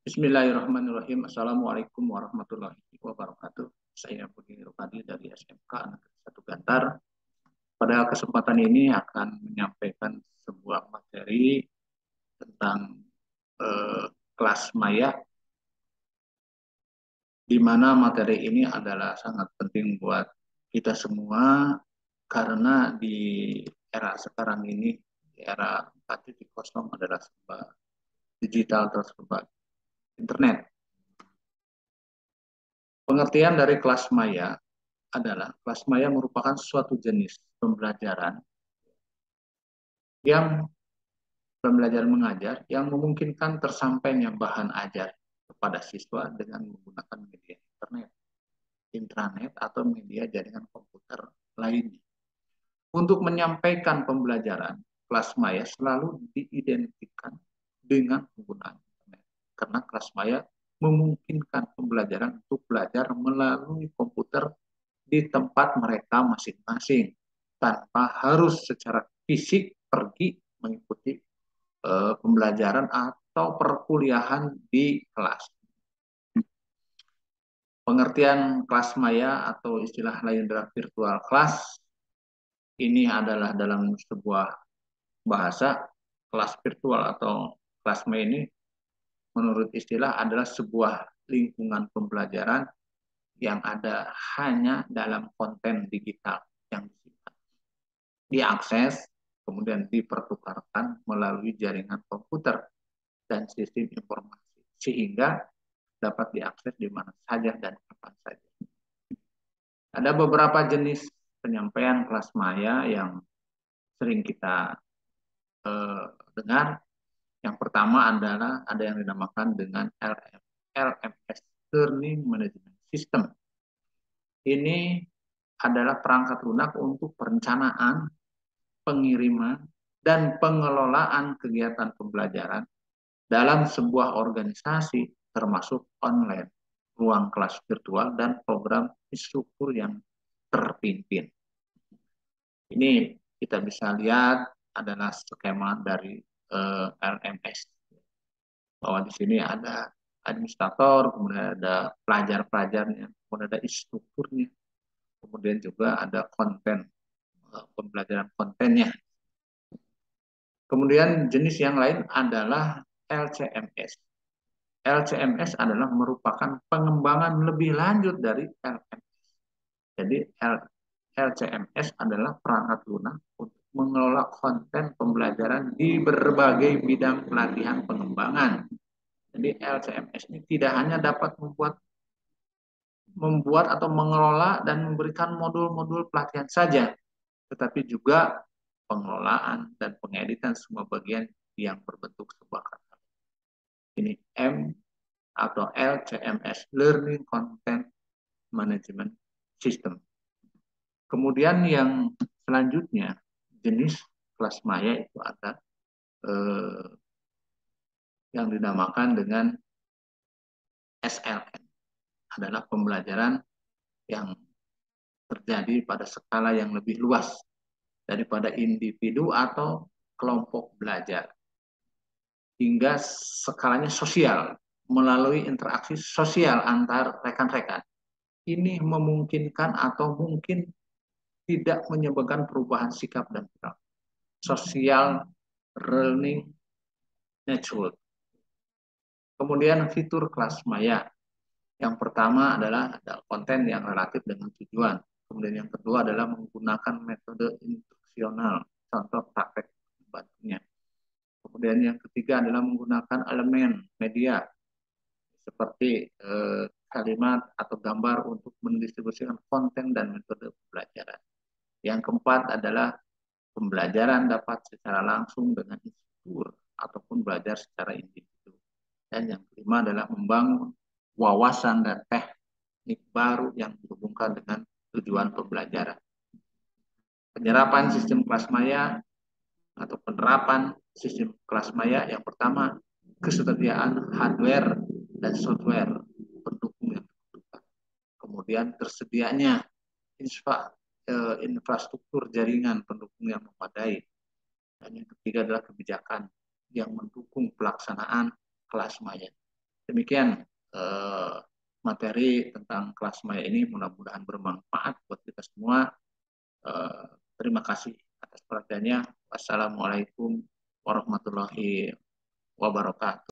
Bismillahirrahmanirrahim. Assalamualaikum warahmatullahi wabarakatuh. Saya Budi Rupadi dari SMK Negeri 1 Gantar. Pada kesempatan ini akan menyampaikan sebuah materi tentang kelas maya, di mana materi ini adalah sangat penting buat kita semua karena di era sekarang ini, di era 4.0 adalah serba digital atau serba internet. Pengertian dari kelas maya adalah kelas maya merupakan suatu jenis pembelajaran yang pembelajaran mengajar yang memungkinkan tersampainya bahan ajar kepada siswa dengan menggunakan media internet, intranet, atau media jaringan komputer lainnya. Untuk menyampaikan pembelajaran, kelas maya selalu diidentikan dengan penggunaan internet. Karena kelas maya memungkinkan pembelajaran untuk belajar melalui komputer di tempat mereka masing-masing tanpa harus secara fisik pergi mengikuti pembelajaran atau perkuliahan di kelas. Pengertian kelas maya atau istilah lain adalah virtual class. Ini adalah dalam sebuah bahasa, kelas virtual atau kelas maya ini menurut istilah adalah sebuah lingkungan pembelajaran yang ada hanya dalam konten digital yang diakses, kemudian dipertukarkan melalui jaringan komputer dan sistem informasi, sehingga dapat diakses di mana saja dan kapan saja. Ada beberapa jenis penyampaian kelas maya yang sering kita dengar. Yang pertama adalah ada yang dinamakan dengan LMS, Learning Management System. Ini adalah perangkat lunak untuk perencanaan, pengiriman, dan pengelolaan kegiatan pembelajaran dalam sebuah organisasi termasuk online, ruang kelas virtual, dan program instruktur yang terpimpin. Ini kita bisa lihat adalah skema dari LMS. Bahwa di sini ada administrator, kemudian ada pelajar-pelajarnya, kemudian ada instrukturnya, kemudian juga ada konten, pembelajaran kontennya. Kemudian jenis yang lain adalah LCMS. LCMS adalah merupakan pengembangan lebih lanjut dari LMS. Jadi LCMS adalah perangkat lunak untuk mengelola konten pembelajaran di berbagai bidang pelatihan pengembangan. Jadi LCMS ini tidak hanya dapat membuat atau mengelola dan memberikan modul-modul pelatihan saja, tetapi juga pengelolaan dan pengeditan semua bagian yang berbentuk sebuah kata. Ini M atau LCMS, Learning Content Management System. Kemudian yang selanjutnya, jenis kelas maya itu ada yang dinamakan dengan SLN. Adalah pembelajaran yang terjadi pada skala yang lebih luas daripada individu atau kelompok belajar. Hingga skalanya sosial, melalui interaksi sosial antar rekan-rekan. Ini memungkinkan atau mungkin tidak menyebabkan perubahan sikap dan perilaku. Social learning network. Kemudian fitur kelas maya. Yang pertama adalah ada konten yang relatif dengan tujuan. Kemudian yang kedua adalah menggunakan metode instruksional, contoh praktek bantunya. Kemudian yang ketiga adalah menggunakan elemen media seperti kalimat atau gambar untuk mendistribusikan konten dan metode pembelajaran. Yang keempat adalah pembelajaran dapat secara langsung dengan instruktur ataupun belajar secara individu. Dan yang kelima adalah membangun wawasan dan teknik baru yang dihubungkan dengan tujuan pembelajaran. Penyerapan sistem kelas maya atau penerapan sistem kelas maya yang pertama, ketersediaan hardware dan software pendukung yang dibutuhkan. Kemudian tersedianya infrastruktur jaringan pendukung yang memadai. Dan yang ketiga adalah kebijakan yang mendukung pelaksanaan kelas maya. Demikian eh, materi tentang kelas maya ini, mudah-mudahan bermanfaat buat kita semua. Eh, Terima kasih atas perhatiannya. Wassalamualaikum warahmatullahi wabarakatuh.